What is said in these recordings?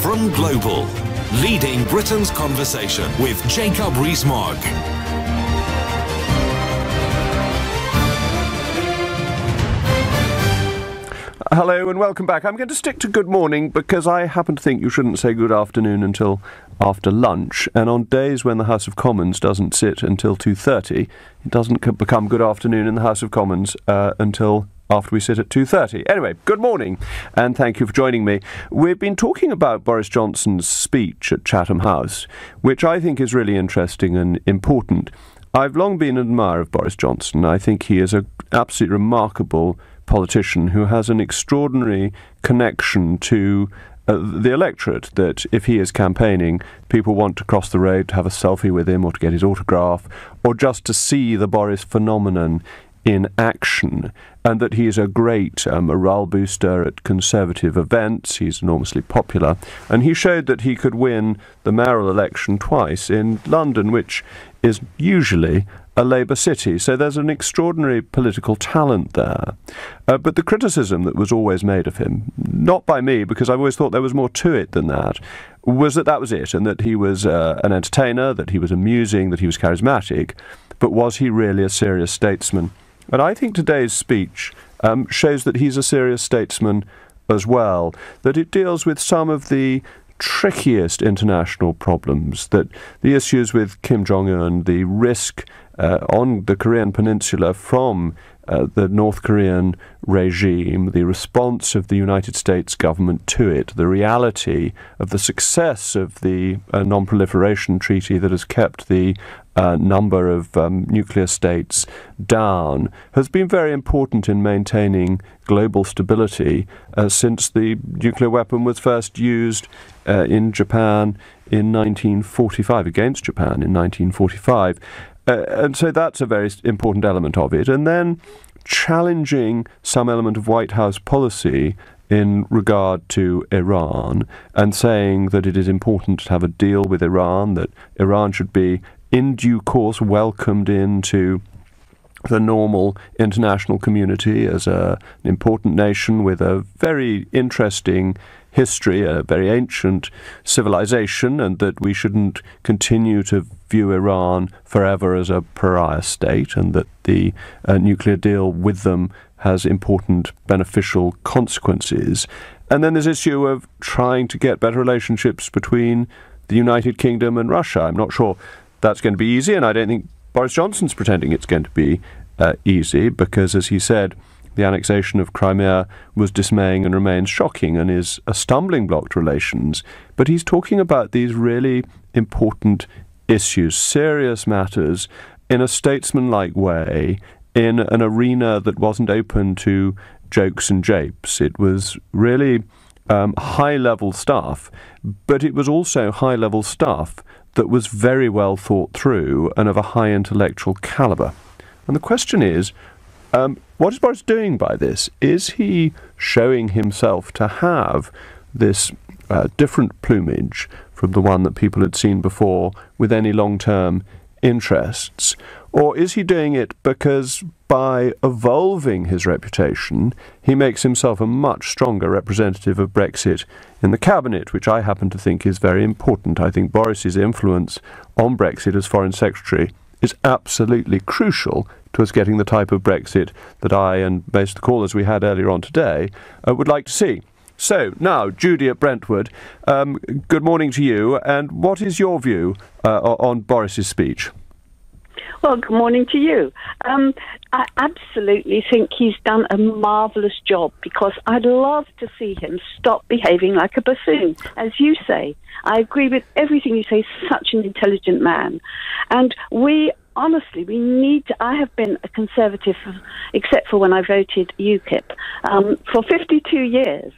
from Global, leading Britain's conversation with Jacob Rees-Mogg. Hello and welcome back. I'm going to stick to good morning because I happen to think you shouldn't say good afternoon until after lunch, and on days when the House of Commons doesn't sit until 2:30, it doesn't become good afternoon in the House of Commons until after we sit at 2:30. Anyway, good morning and thank you for joining me. We've been talking about Boris Johnson's speech at Chatham House, which I think is really interesting and important. I've long been an admirer of Boris Johnson. I think he is an absolutely remarkable politician who has an extraordinary connection to the electorate, that if he is campaigning, people want to cross the road to have a selfie with him or to get his autograph or just to see the Boris phenomenon in action, and that he is a great morale booster at Conservative events. He's enormously popular, and he showed that he could win the mayoral election twice in London, which is usually a Labour city. So there's an extraordinary political talent there. But the criticism that was always made of him, not by me, because I've always thought there was more to it than that, was that that was it, and that he was an entertainer, that he was amusing, that he was charismatic, but was he really a serious statesman? And I think today's speech shows that he's a serious statesman as well, that it deals with some of the trickiest international problems, that the issues with Kim Jong-un, the risk on the Korean peninsula from the North Korean regime, the response of the United States government to it, the reality of the success of the non-proliferation treaty that has kept the number of nuclear states down, has been very important in maintaining global stability since the nuclear weapon was first used in Japan in 1945, against Japan in 1945. And so that's a very important element of it. And then challenging some element of White House policy in regard to Iran, and saying that it is important to have a deal with Iran, that Iran should be in due course welcomed into the normal international community as an important nation with a very interesting history, a very ancient civilization, and that we shouldn't continue to view Iran forever as a pariah state, and that the nuclear deal with them has important beneficial consequences. And then this issue of trying to get better relationships between the United Kingdom and Russia. I'm not sure that's going to be easy, and I don't think Boris Johnson's pretending it's going to be easy, because, as he said, the annexation of Crimea was dismaying and remains shocking and is a stumbling block to relations. But he's talking about these really important issues, serious matters, in a statesman-like way, in an arena that wasn't open to jokes and japes. It was really high-level stuff, but it was also high-level stuff that was very well thought through and of a high intellectual calibre. And the question is, what is Boris doing by this? Is he showing himself to have this different plumage from the one that people had seen before with any long-term interests? Or is he doing it because by evolving his reputation, he makes himself a much stronger representative of Brexit in the cabinet, which I happen to think is very important. I think Boris's influence on Brexit as Foreign Secretary is absolutely crucial to us getting the type of Brexit that I and most of the callers we had earlier on today would like to see. So, now, Judy at Brentwood, good morning to you, and what is your view on Boris's speech? Well, good morning to you. I absolutely think he's done a marvellous job, because I'd love to see him stop behaving like a buffoon, as you say. I agree with everything you say. Such an intelligent man. And honestly, we need to. I have been a Conservative, except for when I voted UKIP, for 52 years.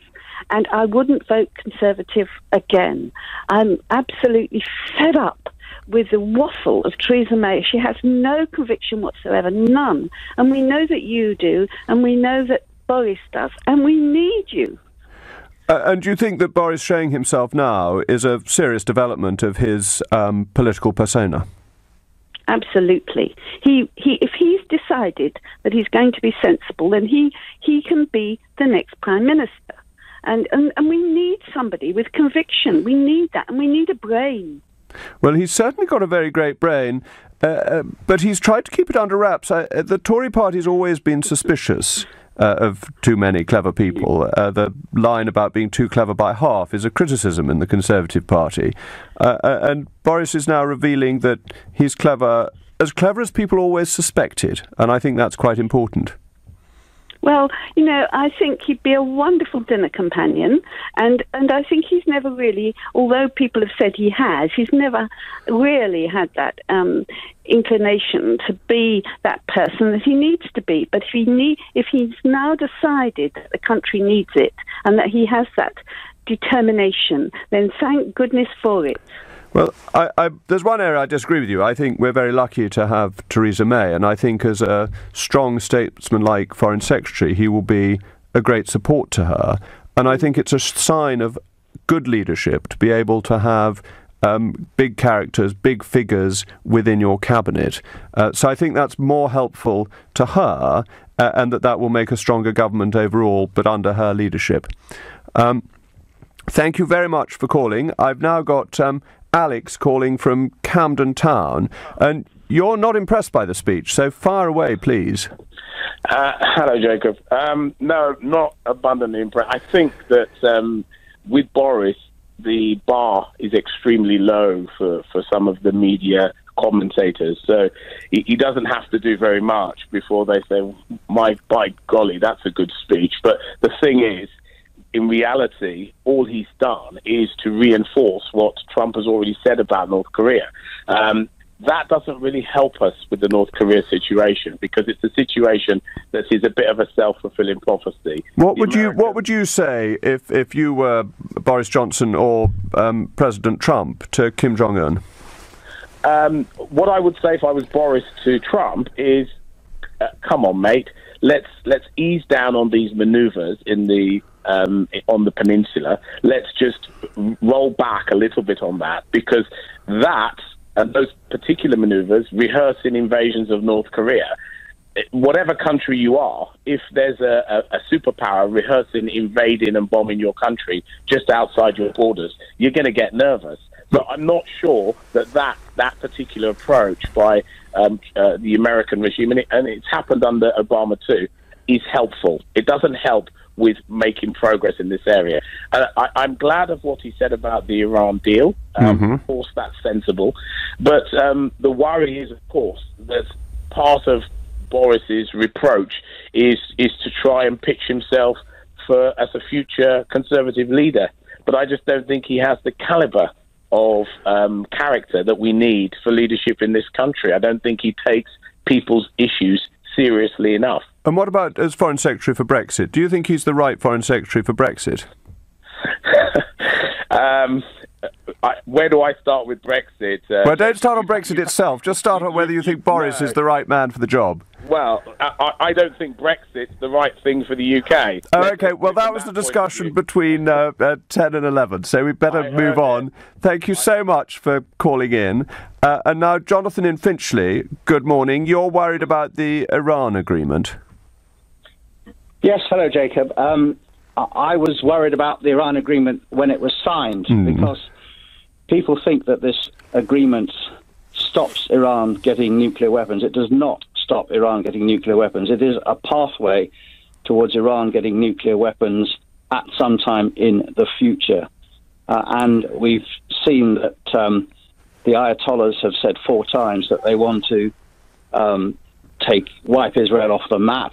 And I wouldn't vote Conservative again. I'm absolutely fed up with the waffle of Theresa May. She has no conviction whatsoever, none. And we know that you do, and we know that Boris does, and we need you. And do you think that Boris showing himself now is a serious development of his political persona? Absolutely. If he's decided that he's going to be sensible, then he can be the next Prime Minister. and we need somebody with conviction. We need that, and we need a brain. Well, he's certainly got a very great brain, but he's tried to keep it under wraps. The Tory party's always been suspicious of too many clever people. The line about being too clever by half is a criticism in the Conservative Party. And Boris is now revealing that he's clever as people always suspected, and I think that's quite important. Well, I think he'd be a wonderful dinner companion, and I think he's never really, although people have said he has, he's never really had that inclination to be that person that he needs to be. But if he's now decided that the country needs it and that he has that determination, then thank goodness for it. Well, there's one area I disagree with you. I think we're very lucky to have Theresa May, and I think as a strong statesman-like Foreign Secretary, he will be a great support to her. And I think it's a sign of good leadership to be able to have big characters, big figures within your cabinet. So I think that's more helpful to her, and that will make a stronger government overall, but under her leadership. Thank you very much for calling. I've now got Alex calling from Camden Town, and you're not impressed by the speech, so fire away, please. Hello, Jacob. No, not abundantly impressed. I think that with Boris, the bar is extremely low for some of the media commentators, so he doesn't have to do very much before they say, by golly, that's a good speech. But the thing is, in reality, all he's done is to reinforce what Trump has already said about North Korea. That doesn't really help us with the North Korea situation, because it's a situation that is a bit of a self-fulfilling prophecy. What would you say if you were Boris Johnson or President Trump to Kim Jong-un? What I would say if I was Boris to Trump is, come on, mate, let's ease down on these manoeuvres on the peninsula. Let's just roll back a little bit on that, because that and those particular maneuvers, rehearsing invasions of North Korea, whatever country you are, if there's a superpower rehearsing invading and bombing your country just outside your borders, you're going to get nervous. But I'm not sure that particular approach by the American regime, and it's happened under Obama too, is helpful. It doesn't help with making progress in this area. I'm glad of what he said about the Iran deal. Of course, that's sensible. But the worry is, of course, that part of Boris's reproach is to try and pitch himself as a future Conservative leader. But I just don't think he has the caliber of character that we need for leadership in this country. I don't think he takes people's issues seriously enough. And what about as Foreign Secretary for Brexit? Do you think he's the right Foreign Secretary for Brexit? Where do I start with Brexit? Well, don't start on Brexit itself. Just start on whether you think Boris is the right man for the job. Well, I don't think Brexit's the right thing for the UK. Oh, okay. Well, that was the discussion between 10 and 11, so we better move on. Thank you so much for calling in. And now, Jonathan in Finchley, good morning. You're worried about the Iran agreement? Yes, hello, Jacob. I was worried about the Iran agreement when it was signed, because people think that this agreement stops Iran getting nuclear weapons. It does not stop Iran getting nuclear weapons. It is a pathway towards Iran getting nuclear weapons at some time in the future. And we've seen that the Ayatollahs have said 4 times that they want to wipe Israel off the map.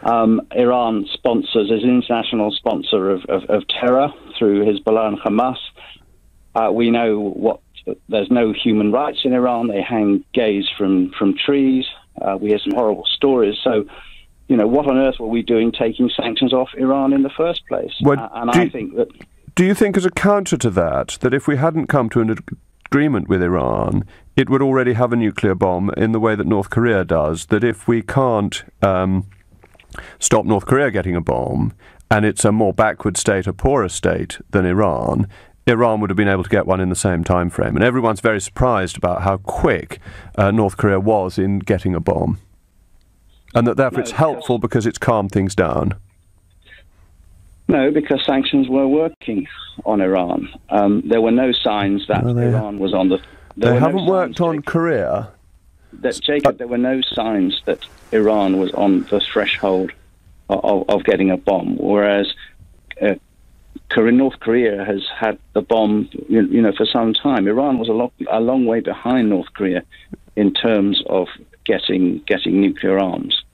Iran is an international sponsor of terror through Hezbollah and Hamas. We know there's no human rights in Iran. They hang gays from trees. We hear some horrible stories. So, what on earth were we doing taking sanctions off Iran in the first place? Do you think as a counter to that if we hadn't come to an agreement with Iran, it would already have a nuclear bomb in the way that North Korea does, that if we can't stop North Korea getting a bomb, and it's a more backward state, a poorer state than Iran would have been able to get one in the same time frame. And everyone's very surprised about how quick North Korea was in getting a bomb. And that therefore it's helpful because it's calmed things down. No, because sanctions were working on Iran. There were no signs that Iran was on the... They haven't worked on Korea. Jacob, there were no signs that Iran was on the threshold of getting a bomb, whereas North Korea has had the bomb, for some time. Iran was a long way behind North Korea in terms of getting nuclear arms.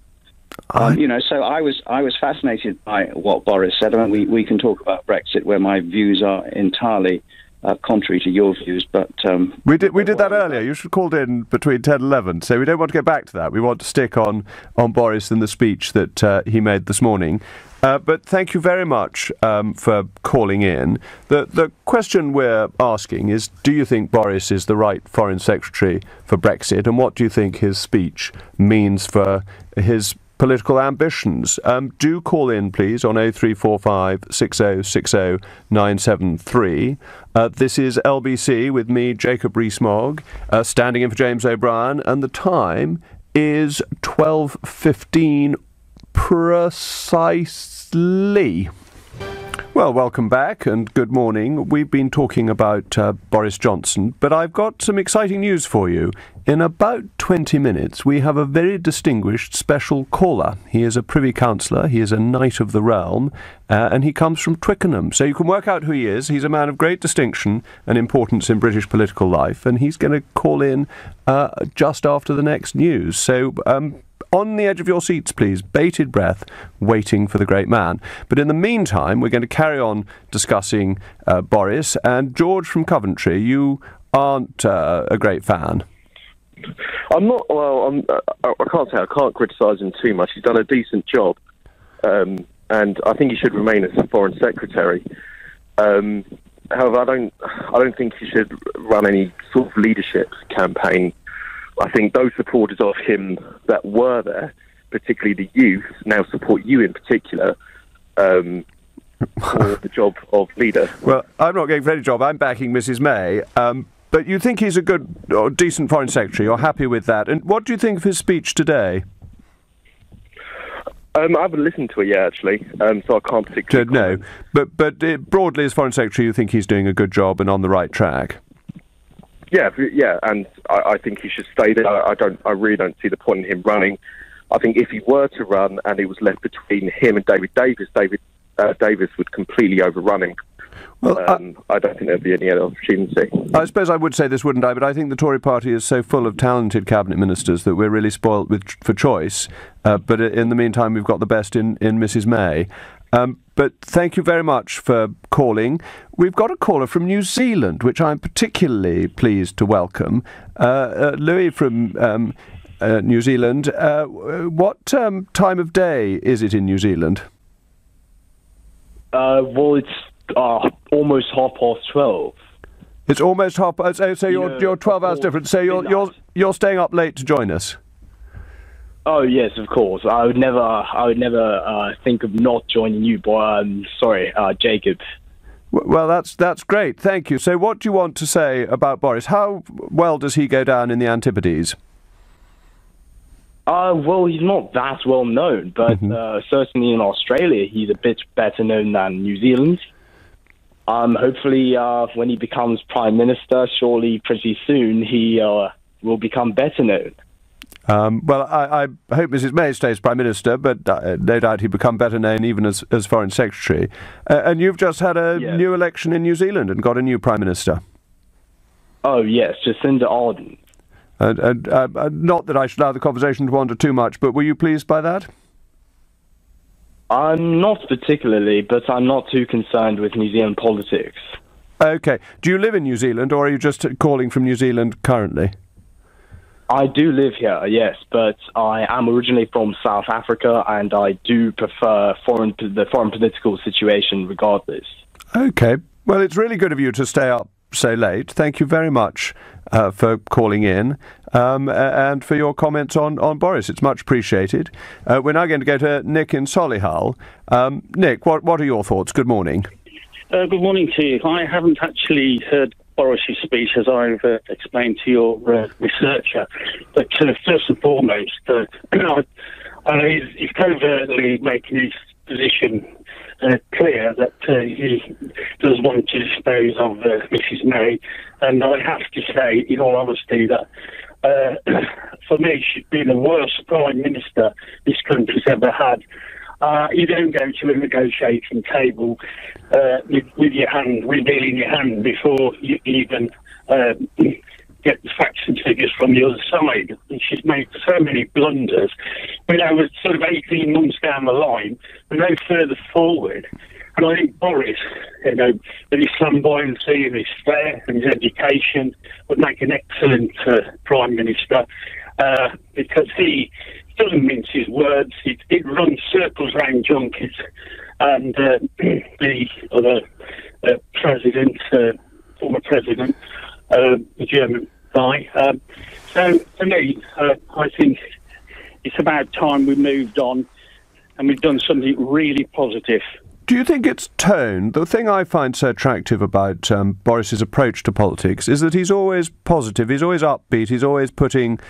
So I was fascinated by what Boris said. I mean, we can talk about Brexit, where my views are entirely contrary to your views, but we did that earlier. You should have called in between 10 and 11, so we don't want to get back to that. We want to stick on Boris and the speech that he made this morning. But thank you very much for calling in. The question we're asking is, do you think Boris is the right Foreign Secretary for Brexit, and what do you think his speech means for his political ambitions? Do call in, please, on 0345 6060 973. This is LBC with me, Jacob Rees-Mogg, standing in for James O'Brien, and the time is 12:15 precisely. Well, welcome back and good morning. We've been talking about Boris Johnson, but I've got some exciting news for you. In about 20 minutes, we have a very distinguished special caller. He is a Privy Councillor, he is a Knight of the Realm, and he comes from Twickenham. So you can work out who he is. He's a man of great distinction and importance in British political life, and he's going to call in just after the next news. So on the edge of your seats, please, bated breath, waiting for the great man. But in the meantime, we're going to carry on discussing Boris. And George from Coventry, you aren't a great fan. I'm not. Well, I can't say I can't criticise him too much. He's done a decent job, and I think he should remain as Foreign Secretary. However, I don't think he should run any sort of leadership campaign. I think those supporters of him that were there, particularly the youth, now support you in particular for the job of leader. Well, I'm not going for any job. I'm backing Mrs May. But you think he's a good or decent Foreign Secretary? You're happy with that? And what do you think of his speech today? I haven't listened to it yet, actually, so I can't particularly comment. No, but broadly as Foreign Secretary, you think he's doing a good job and on the right track? Yeah, and I think he should stay there. I really don't see the point in him running. I think if he were to run and it was left between him and David Davis, Davis would completely overrun him. Well, I don't think there'd be any other opportunity. I suppose I would say this, wouldn't I? But I think the Tory party is so full of talented cabinet ministers that we're really spoilt for choice. But in the meantime, we've got the best in Mrs May. But thank you very much for calling. We've got a caller from New Zealand, which I'm particularly pleased to welcome. Louis from New Zealand. What time of day is it in New Zealand? Well, it's almost 12:30. It's almost half. So you're 12 hours different. So you're staying up late to join us. Oh yes, of course. I would never think of not joining you, but sorry, Jacob. Well, that's great. Thank you. So what do you want to say about Boris? How well does he go down in the Antipodes? Well, he's not that well known, but certainly in Australia, he's a bit better known than New Zealand. Hopefully, when he becomes Prime Minister, surely pretty soon, he will become better known. Well, I hope Mrs May stays Prime Minister, but no doubt he'd become better known even as Foreign Secretary. And you've just had a new election in New Zealand and got a new Prime Minister. Oh, yes, Jacinda Ardern. Not that I should allow the conversation to wander too much, but were you pleased by that? Not particularly, but I'm not too concerned with New Zealand politics. OK. Do you live in New Zealand, or are you just calling from New Zealand currently? I do live here, yes, but I am originally from South Africa, and I do prefer the foreign political situation regardless. OK. Well, it's really good of you to stay up so late. Thank you very much for calling in and for your comments on Boris. It's much appreciated. We're now going to go to Nick in Solihull. Nick, what are your thoughts? Good morning. Good morning to you. I haven't actually heard Boris's speech, as I've explained to your researcher. But first and foremost, he's covertly making his position clear that he does want to dispose of Mrs. May, and I have to say, in all honesty, that for me, she's been the worst Prime Minister this country's ever had. You don't go to a negotiating table with your hand, with it in your hand, before you even get the facts and figures from the other side. And she's made so many blunders. We're sort of 18 months down the line, we're no further forward. And I think Boris, with his flamboyancy and his flair and his education, would make an excellent Prime Minister, because he doesn't mince his words. It runs circles around junkies. And the other president, former president, the German guy. So for me, I think it's about time we moved on and we've done something really positive. Do you think it's tone? The thing I find so attractive about Boris's approach to politics is that he's always positive, he's always upbeat, he's always putting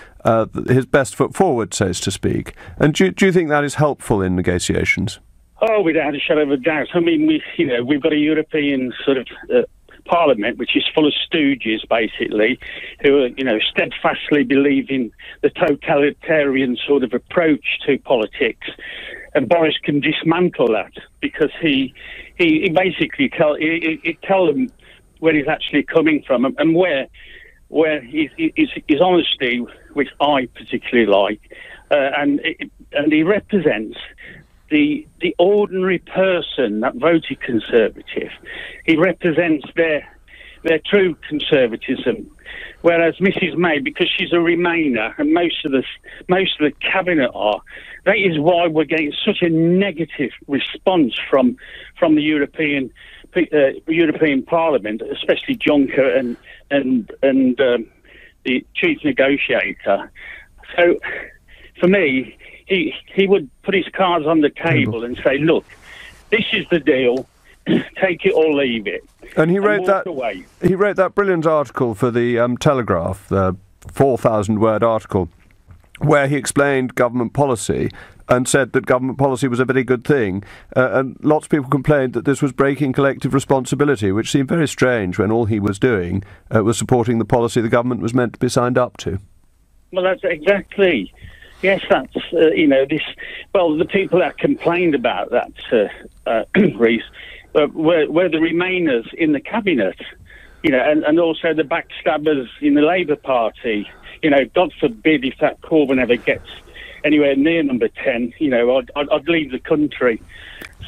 his best foot forward, so to speak. And do you think that is helpful in negotiations? Oh, without a shadow of a doubt. I mean, we've got a European sort of Parliament which is full of stooges, basically, who steadfastly believe in the totalitarian sort of approach to politics. And Boris can dismantle that because he basically tell them where he's actually coming from and where his honesty, which I particularly like, and he represents the ordinary person that voted Conservative. He represents their true conservatism. Whereas Mrs. May, because she's a Remainer, and most of the cabinet are, that is why we're getting such a negative response from the European Parliament, especially Juncker and the chief negotiator. So, for me, he would put his cards on the table and say, "Look, this is the deal. Take it or leave it." And he wrote that brilliant article for the Telegraph, the 4,000-word article, where he explained government policy and said that government policy was a very good thing. And lots of people complained that this was breaking collective responsibility, which seemed very strange when all he was doing was supporting the policy the government was meant to be signed up to. Well, that's exactly. Yes, that's, this. Well, the people that complained about that, Rees, were the Remainers in the cabinet, and also the backstabbers in the Labour Party. God forbid if that Corbyn ever gets anywhere near number 10, I'd leave the country.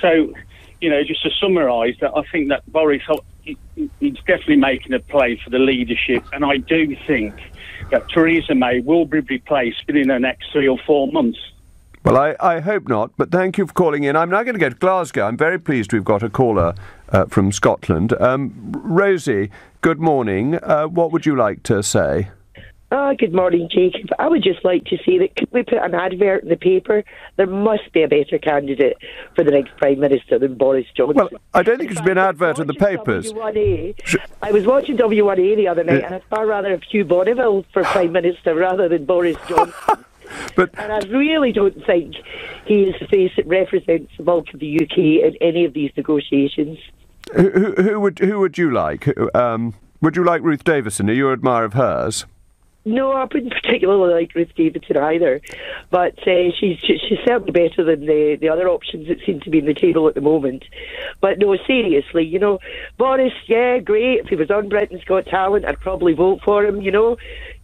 So, just to summarise that, I think that Boris, he's definitely making a play for the leadership, and I do think that Theresa May will be replaced within the next 3 or 4 months. Well, I hope not, but thank you for calling in. I'm now going to go to Glasgow. I'm very pleased we've got a caller from Scotland. Rosie, good morning. What would you like to say? Good morning, Jacob. I would just like to say that could we put an advert in the paper? There must be a better candidate for the next Prime Minister than Boris Johnson. Well, I don't think it should be an advert in the papers. I was watching W1A the other night, and I'd far rather have Hugh Bonneville for Prime Minister rather than Boris Johnson. And I really don't think he is the face that represents the bulk of the UK in any of these negotiations. Who would you like? Would you like Ruth Davidson? Are you an admirer of hers? No, I wouldn't particularly like Ruth Davidson either, but she's certainly better than the other options that seem to be on the table at the moment. But no, seriously, Boris, yeah, great. If he was on Britain's Got Talent, I'd probably vote for him,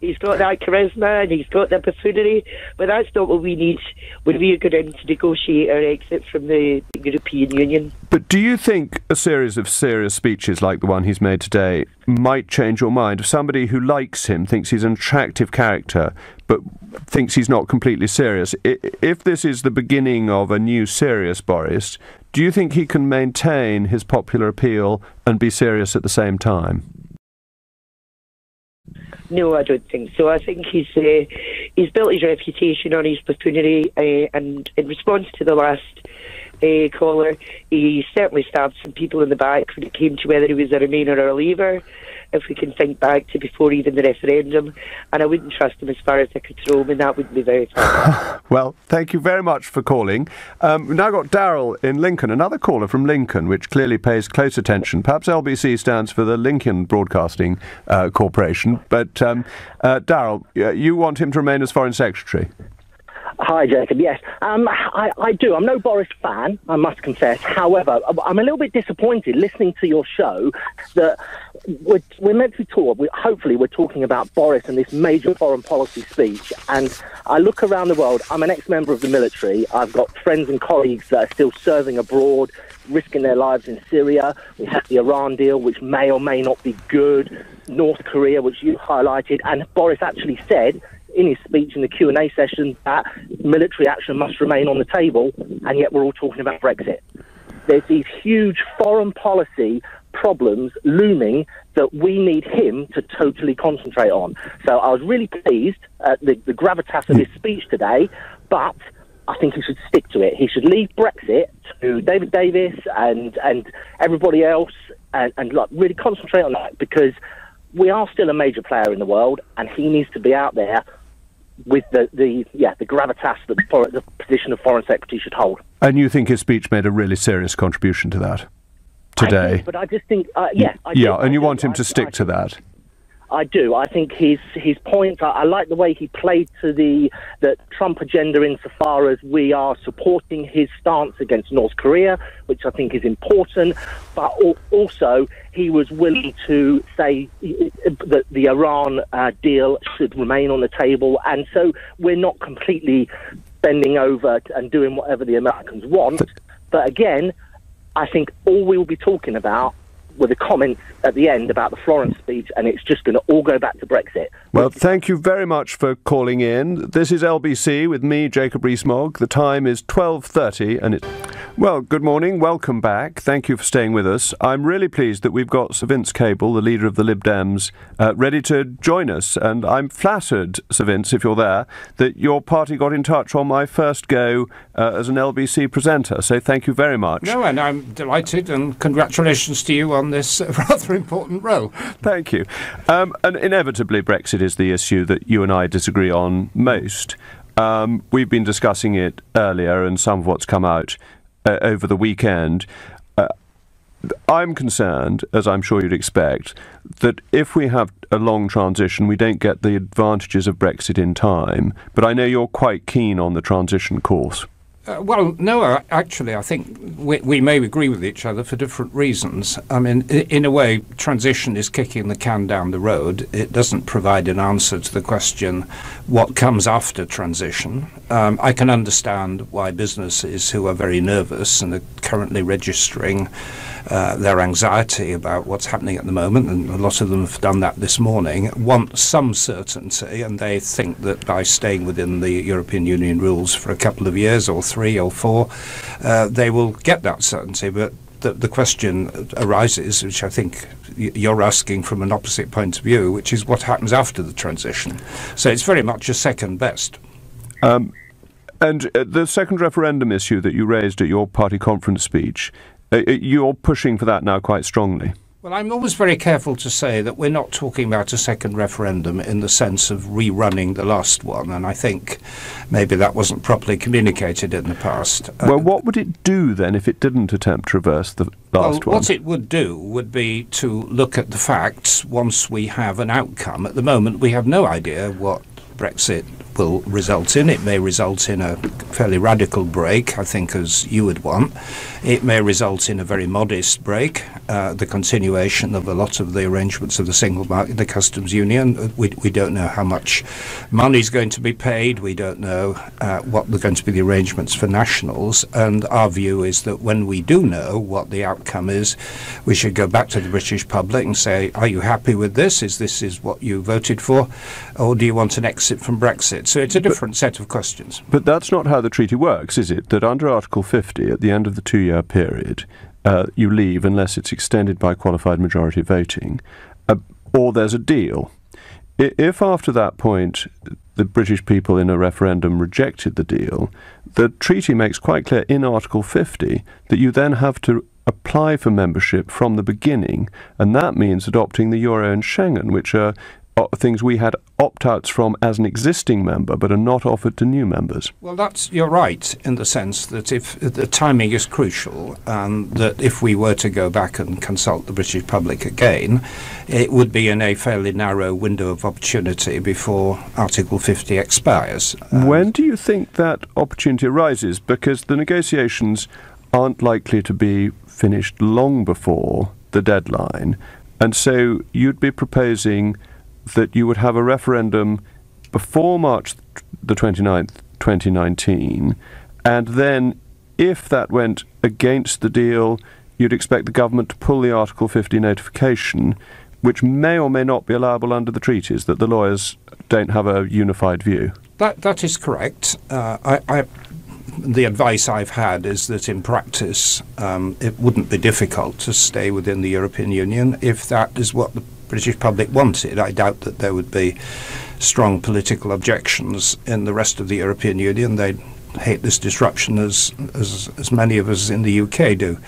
He's got that charisma and he's got the buffoonery, but that's not what we need when we are going to negotiate our exit from the European Union. But do you think a series of serious speeches like the one he's made today might change your mind? If somebody who likes him, thinks he's an attractive character, but thinks he's not completely serious, if this is the beginning of a new serious Boris, do you think he can maintain his popular appeal and be serious at the same time? No, I don't think so. I think he's built his reputation on his buffoonery, and in response to the last caller, he certainly stabbed some people in the back when it came to whether he was a Remainer or a Leaver. if we can think back to before even the referendum. And I wouldn't trust him as far as I could throw him, and that wouldn't be very far. Well, thank you very much for calling. We've now got Darryl in Lincoln, another caller from Lincoln, which clearly pays close attention. Perhaps LBC stands for the Lincoln Broadcasting Corporation, but Darryl, you want him to remain as Foreign Secretary? Hi, Jacob. Yes, I do. I'm no Boris fan, I must confess. However, I'm a little bit disappointed listening to your show that we're meant to talk. Hopefully, we're talking about Boris and this major foreign policy speech. And I look around the world. I'm an ex-member of the military. I've got friends and colleagues that are still serving abroad, risking their lives in Syria. We have the Iran deal, which may or may not be good. North Korea, which you highlighted. And Boris actually said in his speech in the Q&A session that military action must remain on the table, and yet we're all talking about Brexit. There's these huge foreign policy problems looming that we need him to totally concentrate on. So I was really pleased at the gravitas of his speech today, but I think he should stick to it. He should leave Brexit to David Davis and everybody else and like really concentrate on that, because we are still a major player in the world, and he needs to be out there with the gravitas that the position of Foreign Secretary should hold. And you think his speech made a really serious contribution to that today? But I just think, and you want him to stick to that? I do. I think his points, I like the way he played to the Trump agenda insofar as we are supporting his stance against North Korea, which I think is important, but also he was willing to say that the Iran deal should remain on the table, and so we're not completely bending over and doing whatever the Americans want. But again, I think all we will be talking about were the comments at the end about the Florence speech, and it's just going to all go back to Brexit. Well, thank you very much for calling in. This is LBC with me, Jacob Rees-Mogg. The time is 12:30, and it's... Well, good morning. Welcome back. Thank you for staying with us. I'm really pleased that we've got Sir Vince Cable, the leader of the Lib Dems, ready to join us. And I'm flattered, Sir Vince, if you're there, that your party got in touch on my first go as an LBC presenter. So thank you very much. No, and I'm delighted, and congratulations to you on this rather important role. Thank you. And inevitably, Brexit is the issue that you and I disagree on most. We've been discussing it earlier, and some of what's come out over the weekend. I'm concerned, as I'm sure you'd expect, that if we have a long transition, we don't get the advantages of Brexit in time. But I know you're quite keen on the transition course. Well, no, actually, I think we may agree with each other for different reasons. I mean, in a way, transition is kicking the can down the road. It doesn't provide an answer to the question, what comes after transition? I can understand why businesses who are very nervous and are currently registering their anxiety about what's happening at the moment, and a lot of them have done that this morning, want some certainty, and they think that by staying within the European Union rules for a couple of years, or 3 or 4, they will get that certainty. But the question arises, which I think you're asking from an opposite point of view, which is what happens after the transition. So it's very much a second best. And the second referendum issue that you raised at your party conference speech, you're pushing for that now quite strongly. Well, I'm always very careful to say that we're not talking about a second referendum in the sense of rerunning the last one, and I think maybe that wasn't properly communicated in the past. Well, what would it do then if it didn't attempt to reverse the last one? What it would do would be to look at the facts once we have an outcome. At the moment, we have no idea what Brexit will result in. It may result in a fairly radical break, I think, as you would want. It may result in a very modest break, the continuation of a lot of the arrangements of the single market, the customs union. We don't know how much money is going to be paid. We don't know what are going to be the arrangements for nationals. And our view is that when we do know what the outcome is, we should go back to the British public and say, are you happy with this? Is this what you voted for? Or do you want an exit from Brexit? So it's a different set of questions. But that's not how the treaty works, is it? That under Article 50, at the end of the 2-year period, you leave unless it's extended by qualified majority voting, or there's a deal. If after that point the British people in a referendum rejected the deal, the treaty makes quite clear in Article 50 that you then have to apply for membership from the beginning, and that means adopting the euro and Schengen, which are things we had opt-outs from as an existing member but are not offered to new members. Well, you're right in the sense that if the timing is crucial, and that if we were to go back and consult the British public again, it would be in a fairly narrow window of opportunity before Article 50 expires. When do you think that opportunity arises? Because the negotiations aren't likely to be finished long before the deadline, and so you'd be proposing that you would have a referendum before March the 29th, 2019, and then if that went against the deal, you'd expect the government to pull the Article 50 notification, which may or may not be allowable under the treaties, that the lawyers don't have a unified view. That is correct. The advice I've had is that in practice it wouldn't be difficult to stay within the European Union if that is what the British public wanted. I doubt that there would be strong political objections in the rest of the European Union. They'd hate this disruption as many of us in the UK do.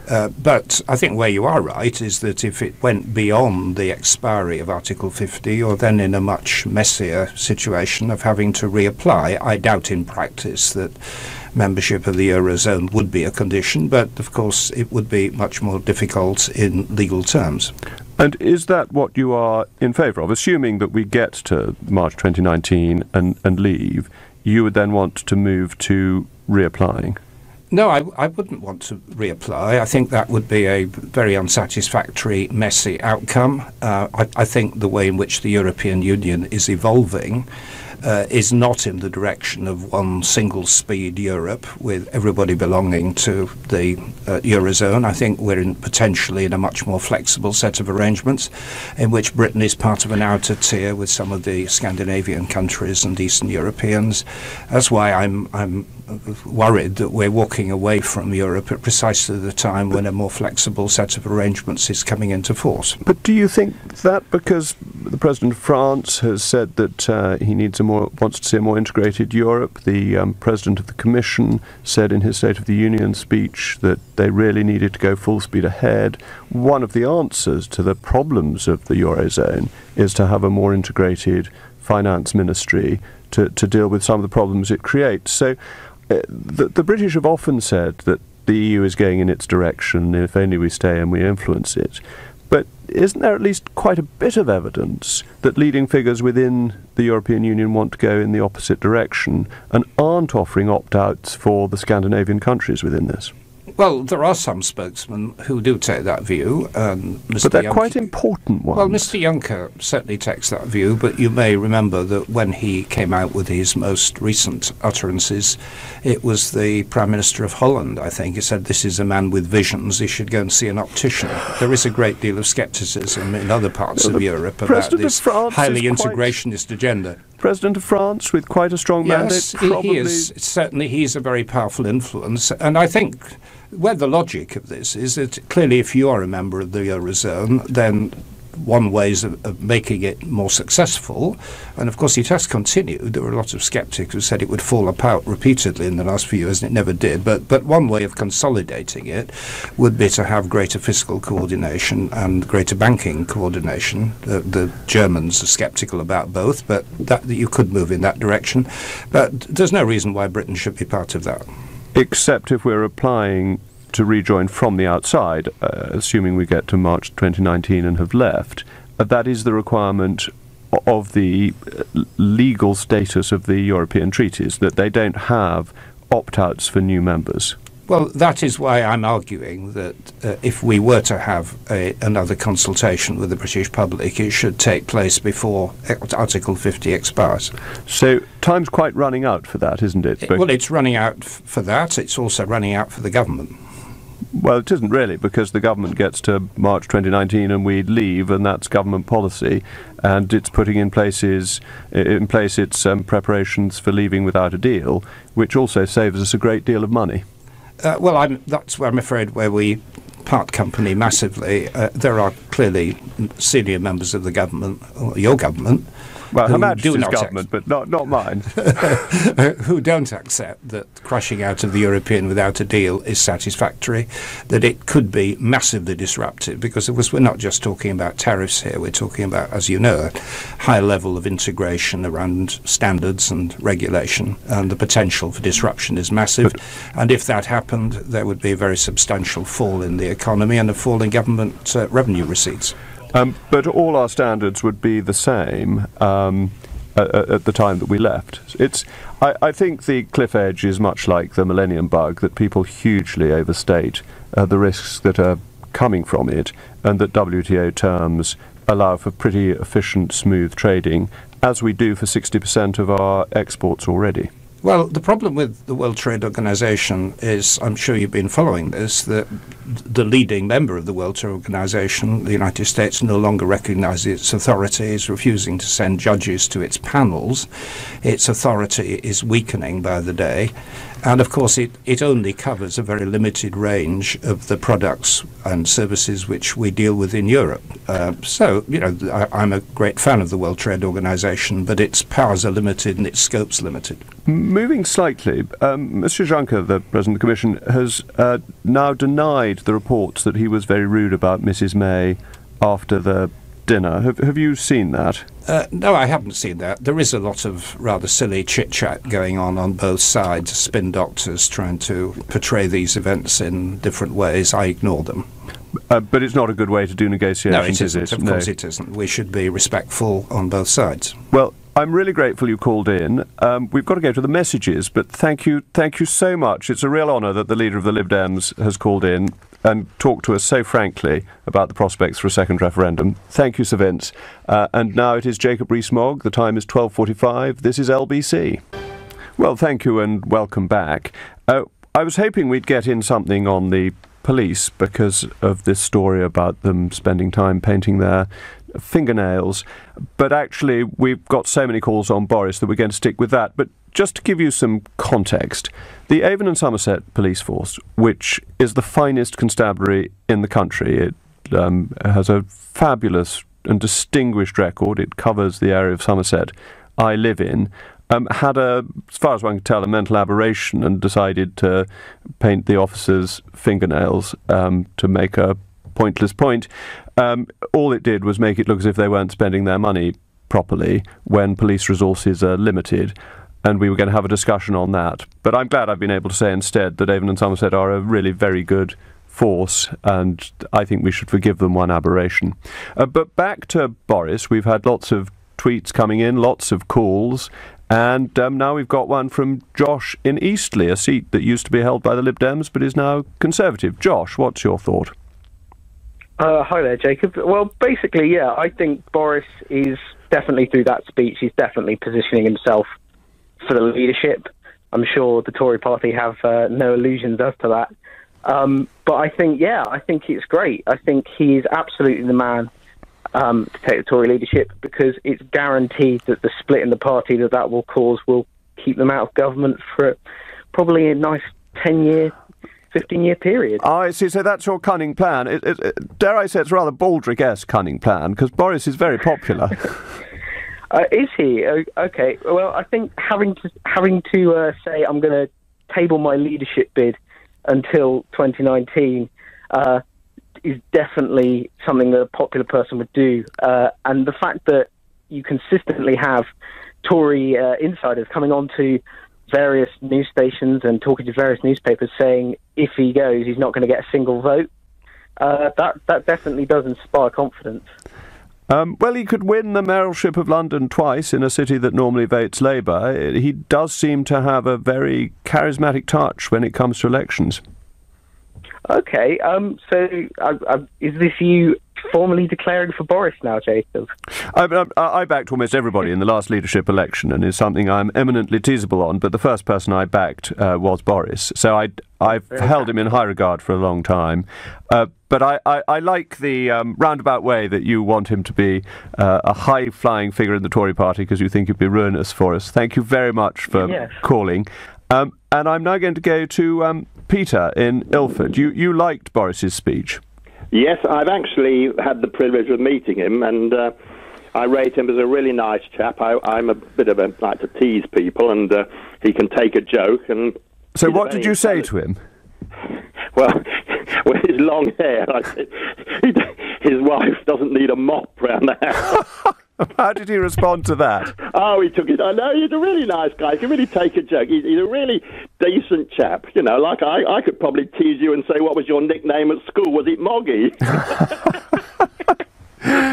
But I think where you are right is that if it went beyond the expiry of Article 50, you're then in a much messier situation of having to reapply. I doubt in practice that membership of the Eurozone would be a condition, but of course it would be much more difficult in legal terms. And is that what you are in favour of? Assuming that we get to March 2019 and leave, you would then want to move to reapplying? No, I wouldn't want to reapply. I think that would be a very unsatisfactory, messy outcome. I think the way in which the European Union is evolving is not in the direction of one single speed Europe with everybody belonging to the Eurozone. I think we're potentially in a much more flexible set of arrangements in which Britain is part of an outer tier with some of the Scandinavian countries and Eastern Europeans. That's why I'm worried that we're walking away from Europe at precisely the time when a more flexible set of arrangements is coming into force. But do you think that because the President of France has said that he wants to see a more integrated Europe, the President of the Commission said in his State of the Union speech that they really needed to go full speed ahead, one of the answers to the problems of the Eurozone is to have a more integrated finance ministry to deal with some of the problems it creates. So the British have often said that the EU is going in its direction if only we stay and we influence it. But isn't there at least quite a bit of evidence that leading figures within the European Union want to go in the opposite direction and aren't offering opt-outs for the Scandinavian countries within this? Well, there are some spokesmen who do take that view. But they're quite important ones. Well, Mr. Juncker certainly takes that view, but you may remember that when he came out with his most recent utterances, it was the Prime Minister of Holland, I think. He said, this is a man with visions, he should go and see an optician. There is a great deal of scepticism in other parts of Europe about this highly integrationist agenda. President of France with quite a strong mandate, probably. He is. Certainly he's a very powerful influence, and I think where the logic of this is that clearly if you are a member of the Eurozone, then one way of making it more successful, and of course it has continued. There were a lot of sceptics who said it would fall apart repeatedly in the last few years, and it never did. But one way of consolidating it would be to have greater fiscal coordination and greater banking coordination. The Germans are sceptical about both, but that you could move in that direction. But there's no reason why Britain should be part of that. Except if we're applying to rejoin from the outside, assuming we get to March 2019 and have left, that is the requirement of the legal status of the European treaties, that they don't have opt-outs for new members. Well, that is why I'm arguing that if we were to have another consultation with the British public, it should take place before Article 50 expires. So time's quite running out for that, isn't it? Well, it's running out for that. It's also running out for the government. Well, it isn't really, because the government gets to March 2019 and we leave, and that's government policy, and it's putting in place its preparations for leaving without a deal, which also saves us a great deal of money. Well, that's where I'm afraid where we part company massively. There are clearly senior members of the government, or your government, Well, Her Majesty's government, but not mine. Who don't accept that crashing out of the European without a deal is satisfactory, that it could be massively disruptive, because of course we're not just talking about tariffs here, we're talking about, as you know, a high level of integration around standards and regulation, and the potential for disruption is massive. And if that happened, there would be a very substantial fall in the economy and a fall in government revenue receipts. But all our standards would be the same at the time that we left. I think the cliff edge is much like the millennium bug, that people hugely overstate the risks that are coming from it, and that WTO terms allow for pretty efficient, smooth trading, as we do for 60% of our exports already. Well, the problem with the World Trade Organization is, I'm sure you've been following this, that the leading member of the World Trade Organization, the United States, no longer recognizes its authority, is refusing to send judges to its panels. Its authority is weakening by the day. And of course, it only covers a very limited range of the products and services which we deal with in Europe. So, you know, I'm a great fan of the World Trade Organization, but its powers are limited and its scope's limited. Moving slightly, Mr. Juncker, the President of the Commission, has now denied the reports that he was very rude about Mrs. May after the dinner. Have you seen that? No, I haven't seen that. There is a lot of rather silly chit-chat going on both sides, spin doctors trying to portray these events in different ways. I ignore them. But it's not a good way to do negotiations, no, it isn't. Is it? Of course it isn't. We should be respectful on both sides. Well, I'm really grateful you called in. We've got to go to the messages, but thank you so much. It's a real honour that the leader of the Lib Dems has called in and talked to us so frankly about the prospects for a second referendum. Thank you, Sir Vince. And now it is Jacob Rees-Mogg. The time is 12:45. This is LBC. Well, thank you and welcome back. I was hoping we'd get in something on the police because of this story about them spending time painting their fingernails, but actually we've got so many calls on Boris that we're going to stick with that. But just to give you some context, the Avon and Somerset Police Force, which is the finest constabulary in the country, it has a fabulous and distinguished record. It covers the area of Somerset I live in, had as far as one can tell, a mental aberration and decided to paint the officers' fingernails to make a pointless point. All it did was make it look as if they weren't spending their money properly when police resources are limited, and we were going to have a discussion on that. But I'm glad I've been able to say instead that Avon and Somerset are a really very good force, and I think we should forgive them one aberration. But back to Boris. We've had lots of tweets coming in, lots of calls, and now we've got one from Josh in Eastleigh, a seat that used to be held by the Lib Dems but is now Conservative. Josh, what's your thought? Hi there, Jacob. Well, basically, yeah, I think Boris is definitely, through that speech, he's definitely positioning himself for the leadership. I'm sure the Tory party have no illusions as to that. But I think, yeah, I think it's great. I think he is absolutely the man to take the Tory leadership, because it's guaranteed that the split in the party that will cause will keep them out of government for probably a nice 10-year 15-year period. Oh, I see. So that's your cunning plan. Dare I say it's a rather Baldrick-esque cunning plan, because Boris is very popular. Is he? Okay. Well, I think having to say I'm going to table my leadership bid until 2019 is definitely something that a popular person would do. And the fact that you consistently have Tory insiders coming on to various news stations and talking to various newspapers saying if he goes, he's not going to get a single vote. That definitely does inspire confidence. Well, he could win the mayoralship of London twice in a city that normally votes Labour. He does seem to have a very charismatic touch when it comes to elections. Okay, so is this you formally declaring for Boris now, Jacob? I backed almost everybody in the last leadership election, and is something I'm eminently teasable on, but the first person I backed was Boris, so I've held him in high regard for a long time. But I like the roundabout way that you want him to be a high-flying figure in the Tory party, because you think he'd be ruinous for us. Thank you very much for calling. And I'm now going to go to Peter in Ilford. You liked Boris's speech? Yes, I've actually had the privilege of meeting him, and I rate him as a really nice chap. I'm a bit of a like to tease people, and he can take a joke. And so, what did you say to him? Well, with his long hair, I said his wife doesn't need a mop round the house. How did he respond to that? Oh, he took it. I know, he's a really nice guy. He can really take a joke. He's a really decent chap. You know, like I could probably tease you and say, what was your nickname at school? Was it Moggy?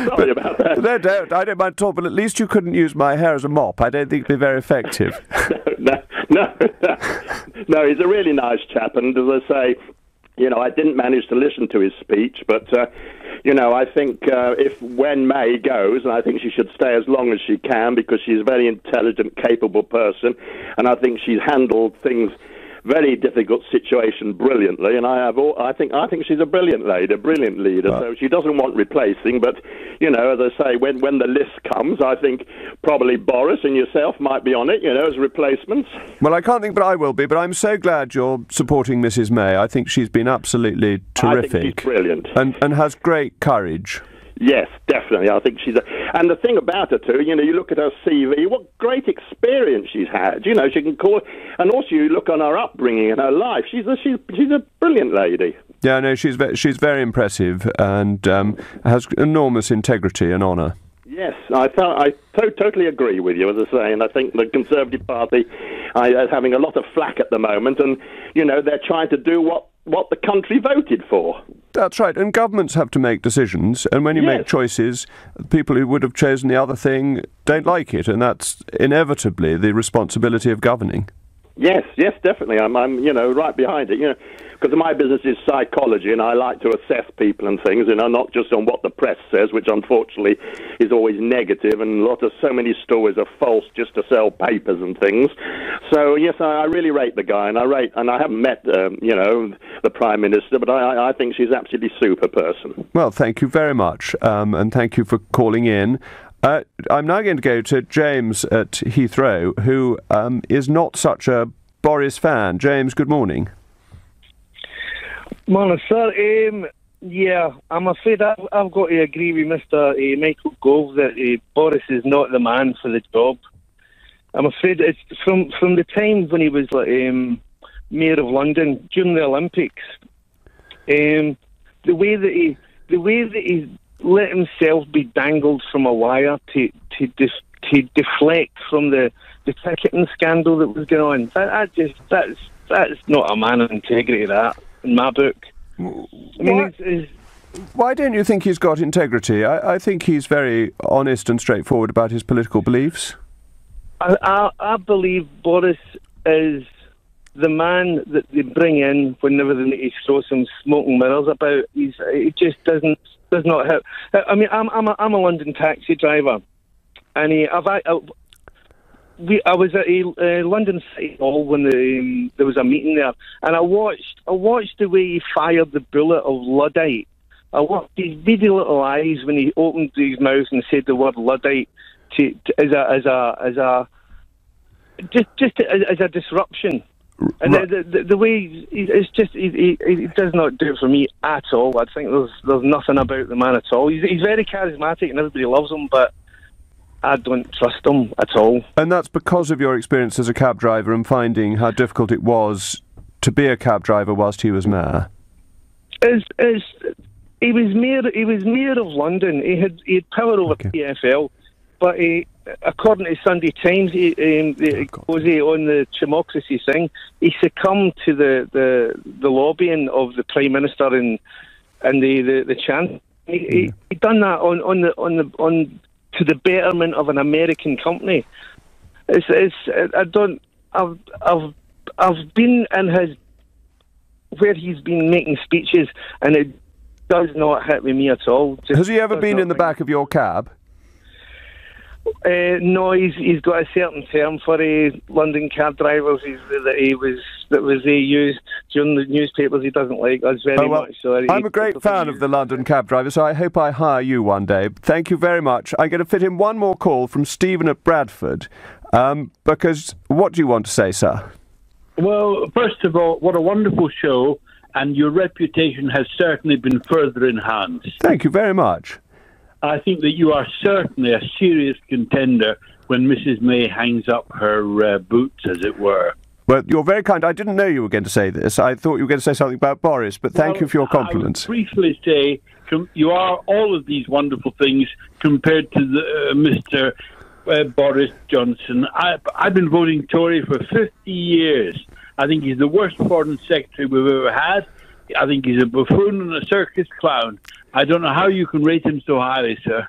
Sorry about that. No, I don't mind at all, but at least you couldn't use my hair as a mop. I don't think it'd be very effective. No, he's a really nice chap, and as I say, you know, I didn't manage to listen to his speech, but, you know, I think when May goes, and I think she should stay as long as she can, because she's a very intelligent, capable person, and I think she's handled things, very difficult situation, brilliantly, and I think she's a brilliant lady, a brilliant leader, so she doesn't want replacing, but, you know, as I say, when the list comes, I think probably Boris and yourself might be on it, you know, as replacements. Well, I can't think but I will be, but I'm so glad you're supporting Mrs. May. I think she's been absolutely terrific. I think she's brilliant. And has great courage. Yes, definitely. I think and the thing about her too, you know, you look at her CV, what great experience she's had. You know, she can call, and also you look on her upbringing and her life. She's a brilliant lady. Yeah, no, she's very impressive and has enormous integrity and honour. Yes, I totally agree with you, as I say, and I think the Conservative Party is having a lot of flack at the moment, and, you know, they're trying to do what the country voted for. That's right, and governments have to make decisions, and when you make choices, people who would have chosen the other thing don't like it, and that's inevitably the responsibility of governing. Yes, definitely. I'm you know, right behind it. You know, because my business is psychology, and I like to assess people and things, you know, not just on what the press says, which unfortunately is always negative, and so many stories are false just to sell papers and things. So yes, I really rate the guy, and I haven't met you know, the Prime Minister, but I think she's absolutely super person. Well, thank you very much, and thank you for calling in. I'm now going to go to James at Heathrow, who is not such a Boris fan. James, good morning. Morning, sir. Yeah, I'm afraid I've got to agree with Mr. Michael Gove that Boris is not the man for the job. I'm afraid it's from the time when he was Mayor of London during the Olympics. The way that he let himself be dangled from a wire to deflect from the ticketing scandal that was going on. That's not a man of integrity, that, in my book. I mean, why don't you think he's got integrity? I think he's very honest and straightforward about his political beliefs. I believe Boris is the man that they bring in whenever they need to throw some smoke and mirrors about. It just does not help. I mean, I'm a London taxi driver, and I was at a London City Hall when there was a meeting there, and I watched the way he fired the bullet of Luddite. I watched his beady little eyes when he opened his mouth and said the word Luddite as a disruption. And the way it's just he does not do it for me at all. I think there's nothing about the man at all. He's very charismatic and everybody loves him, but I don't trust him at all. And that's because of your experience as a cab driver and finding how difficult it was to be a cab driver whilst he was mayor. He was mayor of London. He had power over TfL, but according to Sunday Times, on the democracy thing, he succumbed to the lobbying of the Prime Minister and the Chancellor. He done that on to the betterment of an American company. I've been in where he's been making speeches, and it does not hit with me at all. Has he ever been in the back of your cab? No, he's got a certain term for London cab drivers that was used during the newspapers. He doesn't like us very much. So I'm a great fan of the London cab driver, so I hope I hire you one day. Thank you very much. I'm going to fit in one more call from Stephen at Bradford, because what do you want to say, sir? Well, first of all, what a wonderful show, and your reputation has certainly been further enhanced. Thank you very much. I think that you are certainly a serious contender when Mrs. May hangs up her boots, as it were. Well, you're very kind. I didn't know you were going to say this. I thought you were going to say something about Boris, but thank you for your compliments. I would briefly say you are all of these wonderful things compared to Mr. Boris Johnson. I've been voting Tory for 50 years. I think he's the worst foreign secretary we've ever had. I think he's a buffoon and a circus clown. I don't know how you can rate him so highly, sir.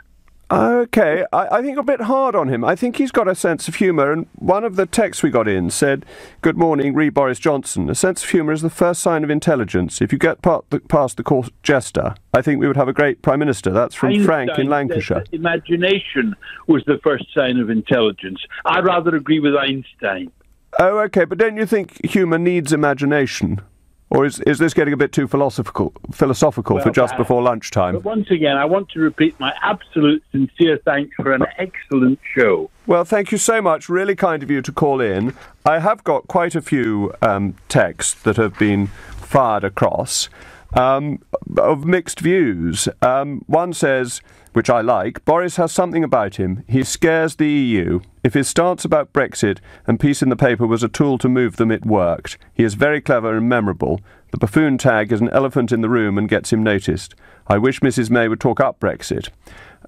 Okay, I think a bit hard on him. I think he's got a sense of humour, and one of the texts we got in said, "Good morning, re Boris Johnson. A sense of humour is the first sign of intelligence. If you get past the coarse jester, I think we would have a great Prime Minister." That's from Einstein Frank in Lancashire. Said that imagination was the first sign of intelligence. I'd rather agree with Einstein. Oh, okay, but don't you think humour needs imagination? Or is this getting a bit too philosophical for just before lunchtime? But once again, I want to repeat my absolute sincere thanks for an excellent show. Well, thank you so much. Really kind of you to call in. I have got quite a few texts that have been fired across of mixed views. One says, which I like, Boris has something about him. He scares the EU. If his stance about Brexit and peace in the paper was a tool to move them, it worked. He is very clever and memorable. The buffoon tag is an elephant in the room and gets him noticed. I wish Mrs. May would talk up Brexit.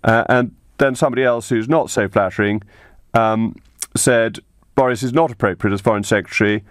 And then somebody else who's not so flattering said, Boris is not appropriate as Foreign Secretary.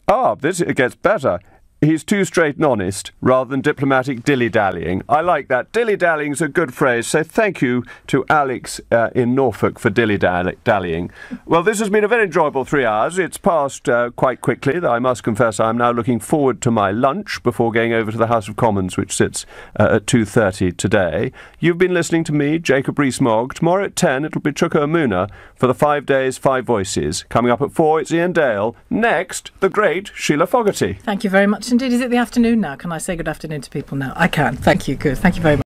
It gets better. He's too straight and honest, rather than diplomatic dilly-dallying. I like that. Dilly-dallying's a good phrase, so thank you to Alex in Norfolk for dilly-dallying. Well, this has been a very enjoyable 3 hours. It's passed quite quickly. I must confess I'm now looking forward to my lunch before going over to the House of Commons, which sits at 2:30 today. You've been listening to me, Jacob Rees-Mogg. Tomorrow at 10, it'll be Chuka Amuna for the 5 Days, 5 Voices. Coming up at 4, it's Ian Dale. Next, the great Sheila Fogarty. Thank you very much indeed. Is it the afternoon now? Can I say good afternoon to people now? I can. Thank you. Good. Thank you very much.